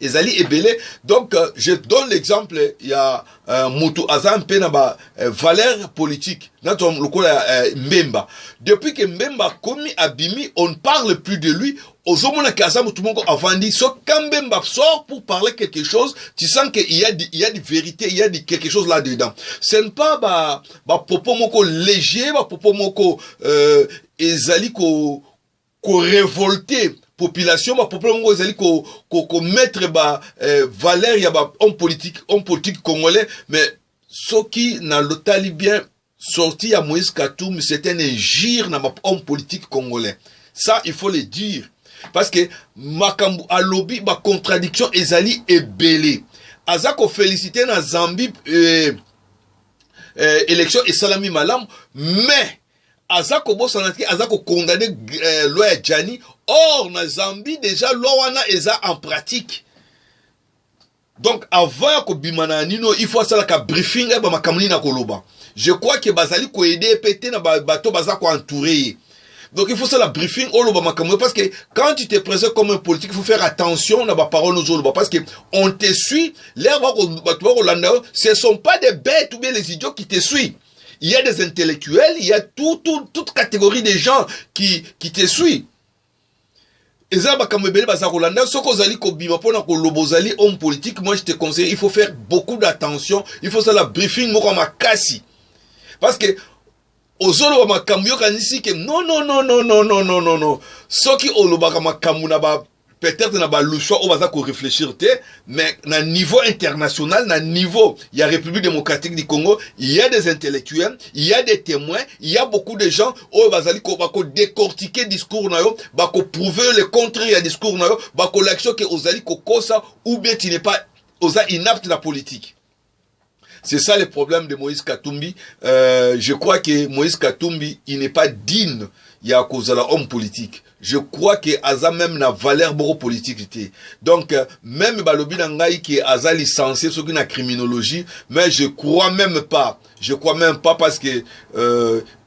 ezali ebele. Donc je donne l'exemple, il y a mutu azam pe na ba valeur politique nato lokola Mbemba. Depuis que Mbemba komi abimi, on ne parle plus de lui. Ozomona kaza mutu moko avandi, so quand Mbemba sort pour parler quelque chose, tu sens qu'il y a des vérités, il y a quelque chose là dedans. Ce n'est pas ba propos moko léger, ba propos moko ezali ko révolter population, ba propos moko ezali ko mettre ba valeur ya ba homme politique congolais. Mais ce qui n'a l'otali bien sorti à Moïse Katumbi, c'était un injure na ba homme politique congolais. Ça il faut le dire. Parce que makambu alobi ba contradiction ezali ebele. Azako féliciter na Zambie élection et salami malam, mais azako bosanatki azako condamné loi ya Jani. Or na Zambie déjà loi wana eza en pratique. Donc avant ko bimana nino il faut ça ka briefing ba makamuni na koloba. Je crois que bazali ko aider pété na bato bazako entourer. Donc il faut ça la briefing parce que quand tu te présentes comme un politique, il faut faire attention à la parole aux autres parce que on te suit. Ce ne sont pas des bêtes ou bien les idiots qui te suivent. Il y a des intellectuels, il y a toute catégorie de gens qui te suivent. Et ça, homme politique, moi je te conseille, il faut faire beaucoup d'attention. Il faut ça la briefing parce que ozolo ba makambu yo kanisi ke non. Soki olobaka makambu na ba peut-être na ba luswa o baza ko réfléchir te, mais na niveau international, na niveau il y a République démocratique du Congo, il y a des intellectuels, il y a des témoins, il y a beaucoup de gens o bazali ko bako décortiquer discours na yo, bako prouver le contraire à discours na yo, bako l'action que ozali ko kosa ou bien tu n'es pas oza inapte la politique. C'est ça le problème de Moïse Katumbi. Je crois que Moïse Katumbi, il n'est pas digne il a cause de l'homme politique. Je crois que Aza même n'a valeur beaucoup politique. Donc, même Balobi Nangaï qui est Aza licencié sur une criminologie, mais je crois même pas parce que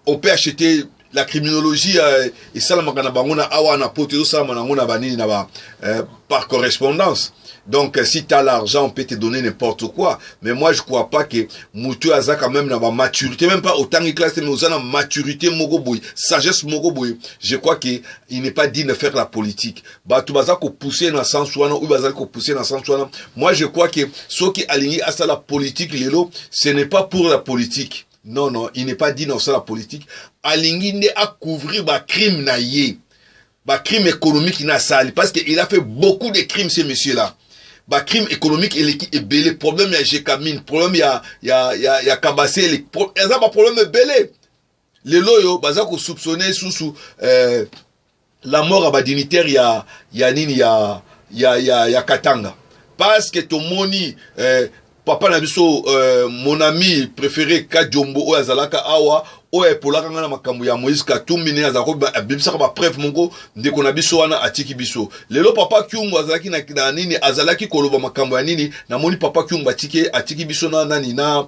on peut acheter la criminologie et ça par correspondance. Donc, si tu as l'argent, on peut te donner n'importe quoi. Mais moi, je crois pas que Moutou Aza quand même n'a pas maturité, même pas autant que classe, mais aux maturité mogoboui, sagesse mogoboui. Je crois qu'il n'est pas digne de faire la politique. Bah, tout baza ko pousser dans le sens ou baza ko pousser dans le sens. Moi, je crois que ceux qui alignent à ça la politique, ce n'est pas pour la politique. Non, il n'est pas digne de faire la politique. Aligné à couvrir ba crime naïe, ba crime économique na sali, parce qu'il a fait beaucoup de crimes, ces messieurs-là. Bah, crime économique et belé, problème il y a Jekamine, problème il y a Kabassé, il y a pas problème belé. Les loyaux, bah, ça qu'on soupçonnait sous la mort à ba dignitaire, il y a Katanga. Parce que ton moni, papa Nabiso, mon ami préféré, Kadjombo, ou Azalaka Awa, oye polaka ngana makambu ya Moïse Katumbi ne azako bibisaka ba preuve mongo ndeko na biso wana atiki biso lelo papa Kyungu azalaki na nini azalaki koloba makambu ya nini na moni papa Kyungu atiki biso na nani na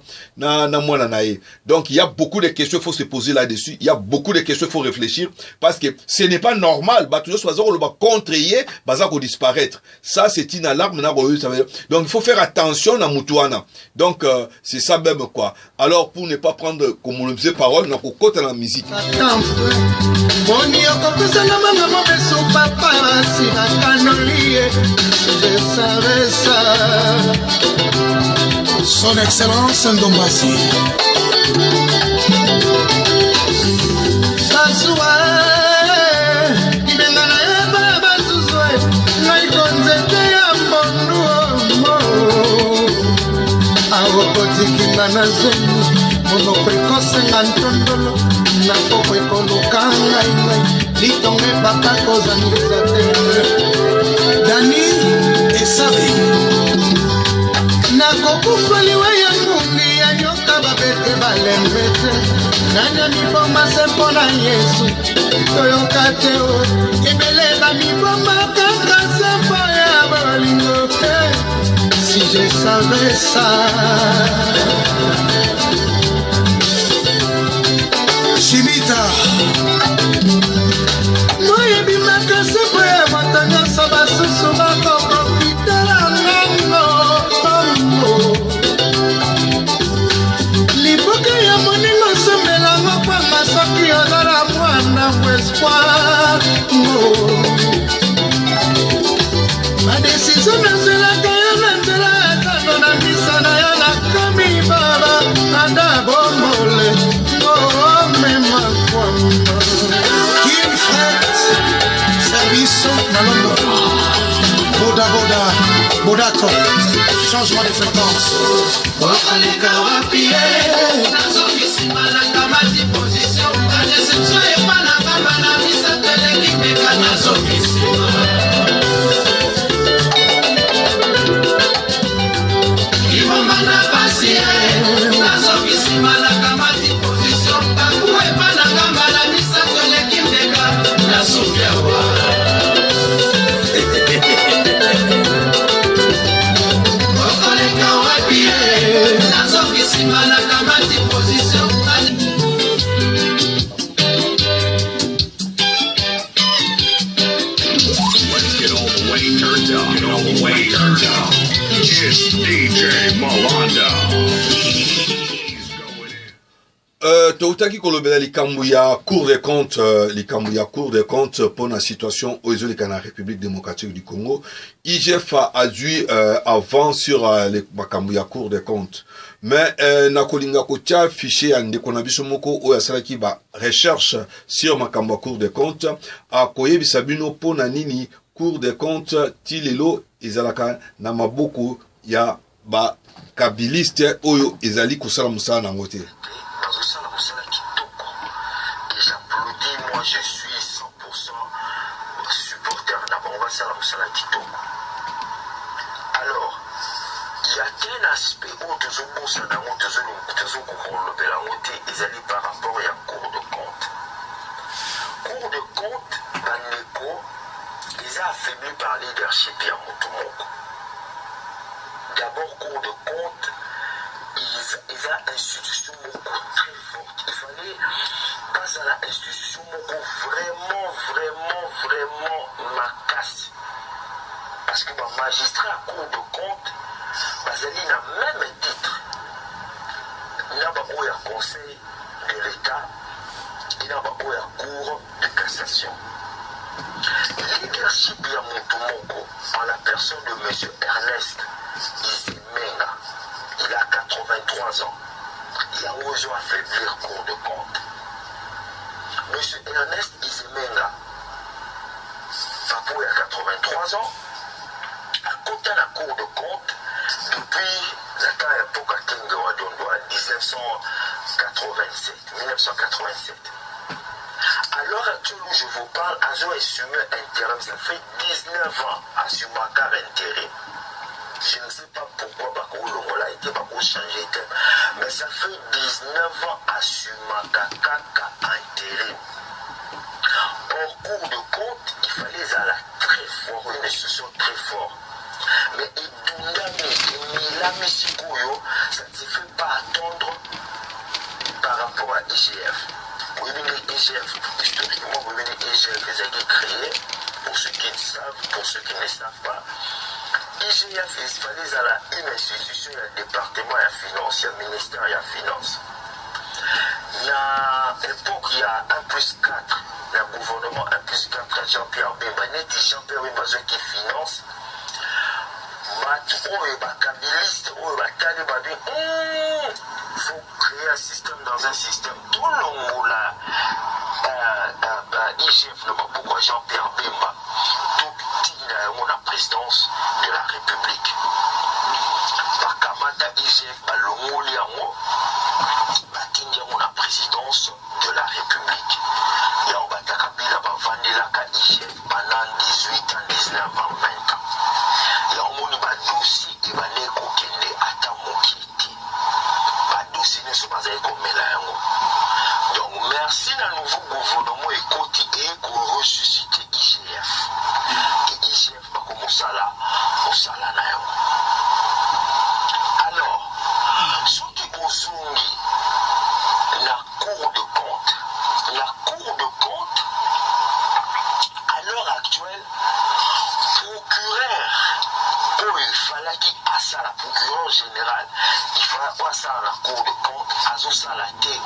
mwana na ye. Donc il y a beaucoup de questions, il faut se poser là-dessus, il y a beaucoup de questions, il faut réfléchir parce que ce n'est pas normal ba toujours soazako le ba contre-yé bazako disparaître. Ça c'est une alarme na royo ça veut dire. Donc il faut faire attention na mutuana. Donc c'est ça même quoi. Alors pour ne pas prendre comme on le faisait parole kokota la musique.
Son Excellence Ndombasi. Mono precoce ngantondolo na poko ekoluka ngai litonge bakako zangiza te Dani esabi na kokufaliwe ya mungi ya nyoka babete balembete nanya miboma sempona Yesu toyoka te o ebele ba miboma kaka sempo ya balingo si je savais ça. Chimita Moye bimaka sepo ya matanya saba susu bako profitera na London. Bodako, changement de fréquence. Wakaleka wapi nazokisima na kamati position na deception epana baba na misa teleki meka nazokisima ibomba na pasi nazokisima na kamati position baku epana baba na misa teleki meka nasokiawa
It's DJ Malanda.
Toutaki kolobela likambu ya Cour des comptes, likambu ya Cour des comptes pour la situation aux yeux de la République démocratique du Congo. IGF a dû avant sur les makambu ya Cour des comptes. Mais na kolinga kotia fichier ande konabiso moko o yasalaki ba recherche sur makambu ya Cour des comptes a koyebisa bino pona nini Cour des comptes tilelo ezalaka na maboko ya ba kabiliste oyo ezali kosala musala nango te.
Moi je suis 100% supporter d'abord ça la Kitoko. Alors, il y a un aspect où tous les bons dans tous les par rapport à la Cour de compte. Cour de compte, Baneko, ils ont affaibli par leadership et Motomoko. D'abord, Cour de compte, ils ont une institution très forte. Il fallait pas à l'institution vraiment ma casse. Parce que mon magistrat à Cour de compte, Bazali n'a même titre. Il n'a pas eu un conseil de l'État, il n'a pas eu un cours de cassation. Leadership ya Motomoko, en la personne de M. Ernest Izimenga, il a 83 ans. Il a osé affaiblir Cour de compte. M. Ernest Izimenga, papa il a 83 ans, a compté la Cour de compte depuis la époque à Kingawa Dondo, 1987. À l'heure actuelle où je vous parle, Azo assumé intérim, ça fait 19 ans à Sumaka intérim. Je ne sais pas pourquoi Bako Longola a été Bako changé, mais ça fait 19 ans à Sumaka Kaka intérim. En Cour de compte, il fallait aller très fort, une institution très forte. Mais Edunami et Milami Sikoyo, ça ne se fait pas attendre par rapport à IGF. Oui, mais IGF, historiquement, oui, mais IGF, ils ont été créés, pour ceux qui le savent, pour ceux qui ne le savent pas. IGF, il fallait aller une institution, il y a un département, il y a finance, il y a un ministère, il y a finance. À l'époque, il y a 1+4. Le gouvernement 1+4 à Jean-Pierre Bemba, Jean-Pierre Bemba qui finance. Il faut créer un système dans un système. Tout le monde là, IGF, pourquoi Jean-Pierre Bemba, tout la présidence de la République. Bakamata IGF, le Moliamo, la présidence de la République. Il y a un Batakabila Vandelaka IGF pendant 18 ans, 19 ans, 20 ans. Il y a un dossier qui va aller Kende Atamokiti. Dossier ne sont pas allés comme Mélango. Donc merci à nouveau gouvernement et côté et qu'on ressuscite IGF. Et IGF va commencer là, au Salanayo. Alors, ceux qui ont soumis la Cour de compte. La Cour de compte, à l'heure actuelle, procureur, il fallait qu'il fasse la procureur générale, il fallait pas ça à la Cour de compte, à ça la tête.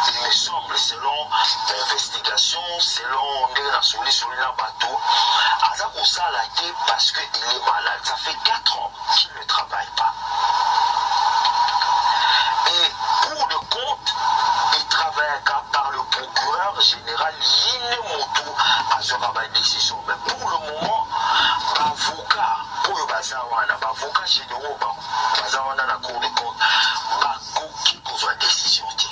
Il me semble, selon l'investigation, selon la bateau, à ça la tête parce qu'il est malade. Ça fait 4 ans qu'il ne travaille pas. Et Cour de compte, il travaille par le procureur général Yine Moto à azwaka badécision. Mais pour le moment, bavocat oyo baza wana, bavocat généraux baza wana na cour de compte, bakoki kozwa décision te.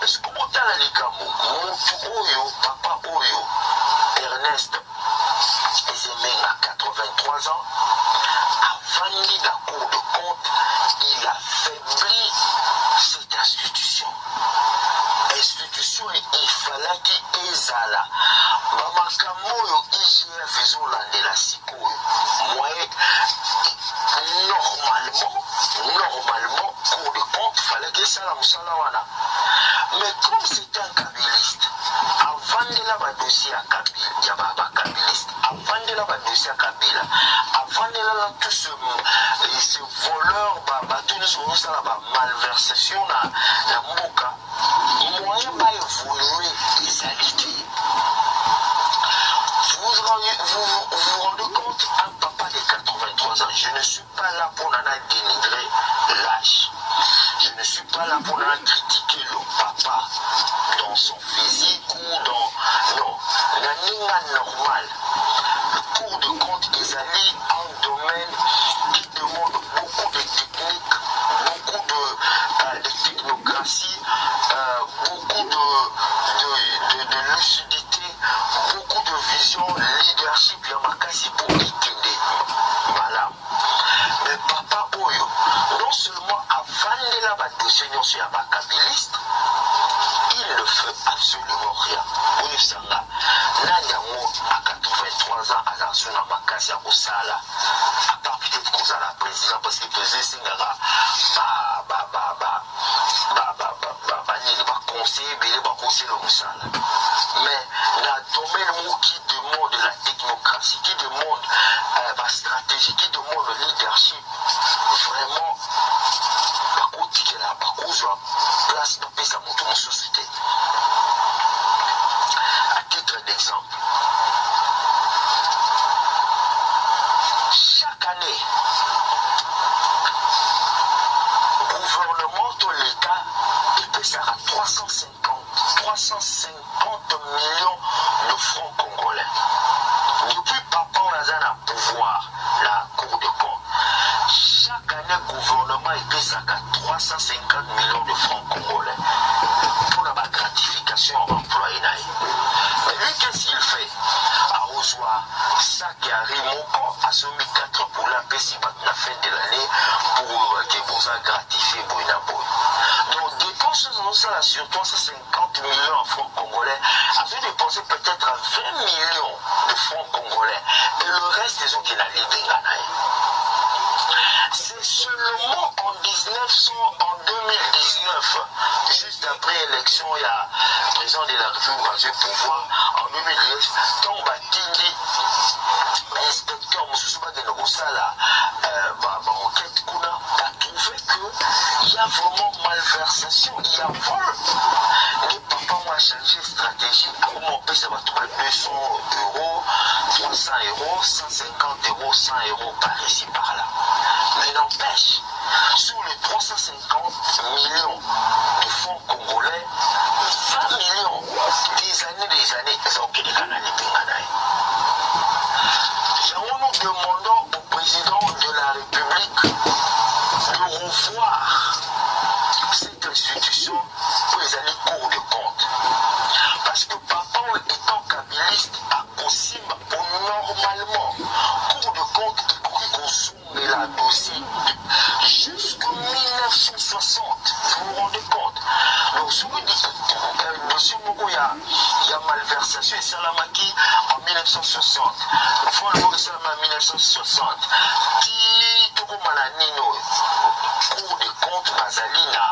Est-ce que botala likambo motu oyo papa oyo Ernest Ezemenga 83 ans avandi la cour de compte, il affaiblit cette institution. Institution il fallait qu'il ezala bamakambo oyo IGF ezolandela sikoyo moye normalement cour de compte fallait que ça la musala wana. Mais comme c'est un kabiliste, avandela ba dossier à Kabila, ya ba kabiliste, avandela ba dossier à Kabila, avandela là tout ce voleur ba tout nous ça la malversation na mboka, moyen pas évoluer les alités. Vous vous rendez compte, un papa de 83 ans, je ne suis pas là pour dénigrer l'âge. Je ne suis pas là pour critiquer le papa dans son physique ou dans... Non, la normal. Le cours de compte des alliés en domaine qui demande beaucoup de techniques, beaucoup de technocratie, beaucoup de lucidité, beaucoup de vision, leadership, yamakasi pour éteindre. Voilà. Mais papa Oyo, non seulement avandela ba dossier nyonso ya ba kabiliste, il ne fait absolument rien. Oyo sanga nanyango à 83 ans azasuna makasi ya kosala, à part peut-être kozala président parce que président singaka nini ba conseiller belé ba conseiller mosala. Mais la domaine qui demande la technocratie, qui demande la stratégie, qui demande le leadership, vraiment, la place de sa moto en société. À titre d'exemple, chaque année, le gouvernement de l'État dépensera 350 millions de francs congolais. Depuis Papa Ouazana pouvoir, la Cour des comptes, chaque année, le gouvernement dépensera 350 millions de francs congolais pour la gratification employée. Mais lui, qu'est-ce qu'il fait? À Ozoa, ça qui arrive, mon a soumis 4 pour la PSI à la fin de l'année pour que vous a gratifié Boinaboy. Donc, dépenses sur 350 millions de francs congolais, a fait dépenser peut-être 20 millions de francs congolais. Et le reste, ils ont qu'il a livré. C'est seulement en 2019, juste après l'élection, il y a le président de la République qui a eu pouvoir en 2019, tombe à Tindi, inspecteur Moussouba de Nogosala, enquête Kuna, a trouvé qu'il y a vraiment malversation, il y a vol. Les papas ont changé de stratégie, comment on peut se retrouver 200 euros, 300 euros, 150 euros, 100 euros par ici, par là. Mais n'empêche, sur les 350 millions de fonds congolais, 20 millions, des années, ils ont quitté le canal de Pinganaï. Nous demandons au président de la République de revoir cette institution pour les années cours de compte. Parce que papa étant kabiliste à Kossim, normalement, cours de compte est pour qu'il la dossier jusqu'en 1960. Vous vous rendez compte? Donc, si vous dites que dossier il y a malversation et Salamaki en 1960. Il faut le voir en 1960. Qui tout comme la Nino, cours de compte, Bazalina,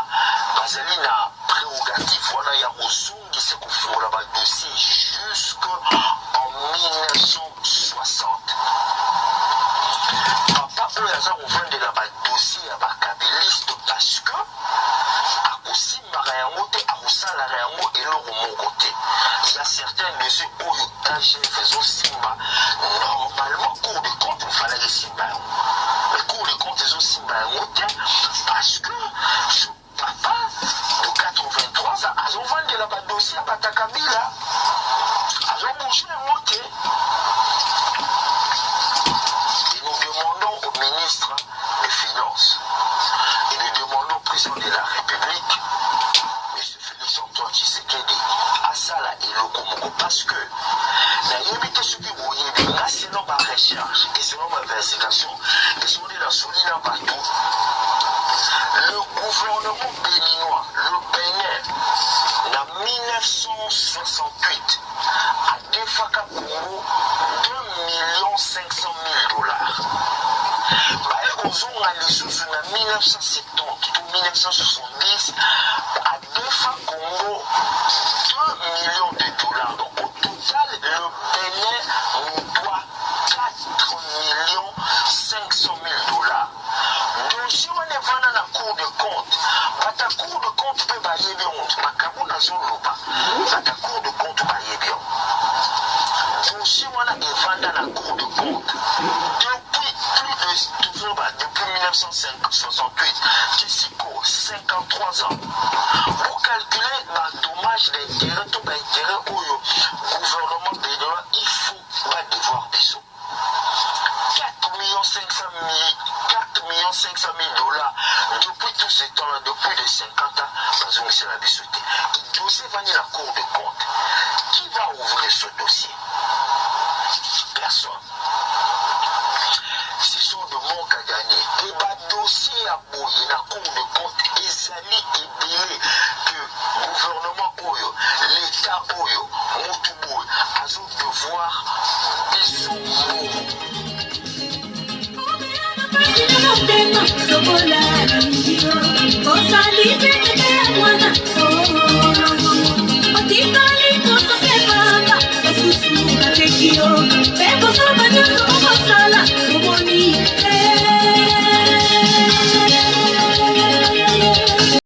prérogatif, voilà, il y a Roussoum qui s'est confié là-bas dossier jusqu'en 1960. Papa, eux, ils ont ouvert là-bas dossier à la kabiliste parce que à aussi Mariamote, à Roussala Réamo et l'eau mon côté. Il y a certains dossiers où ils faisant Simba. Normalement, cours de compte, il fallait les Simba. Mais cours de compte, ils ont Simba parce que ce papa de 83 ans, ils ont vendu là-bas dossier à Batakabila. changer un mot. Et nous demandons au ministre des Finances, et nous demandons au président de la République, M. Félix Antoine Tshisekedi, à ça là, et le Congo, parce que la limite ce qui vous dit, là, selon ma recherche et selon ma investigation, et selon la souligne partout, le gouvernement béninois, le Bénin, en 1968, a défaka Congo 2 500 000 $. Aux ans, en 1970 ou 1970, a défaka Congo 2 millions de $. Donc au total, le Bénin nous doit 4 500 000 $. Donc si on est venu dans la Cour de compte, la Cour de compte peut bailler bien, la Cour de compte bailler bien. Donc si on est venu dans la Cour de compte, depuis 1968, Kissiko, 53 ans, pour calculer le dommage d'intérêt, tout l'intérêt au gouvernement béninois, il faut devoir des sous. 4 500 000 $. Depuis tout ce temps-là, depuis les 50 ans, c'est la bisouté. Le dossier va venir à la Cour de compte. Qui va ouvrir ce dossier? Personne. Ce sont de manques à gagner. Et le dossier à bouiller, la Cour de compte, les amis et belé que le gouvernement Oyo, l'État Oyo, Moutouboui, a son devoir et son mot.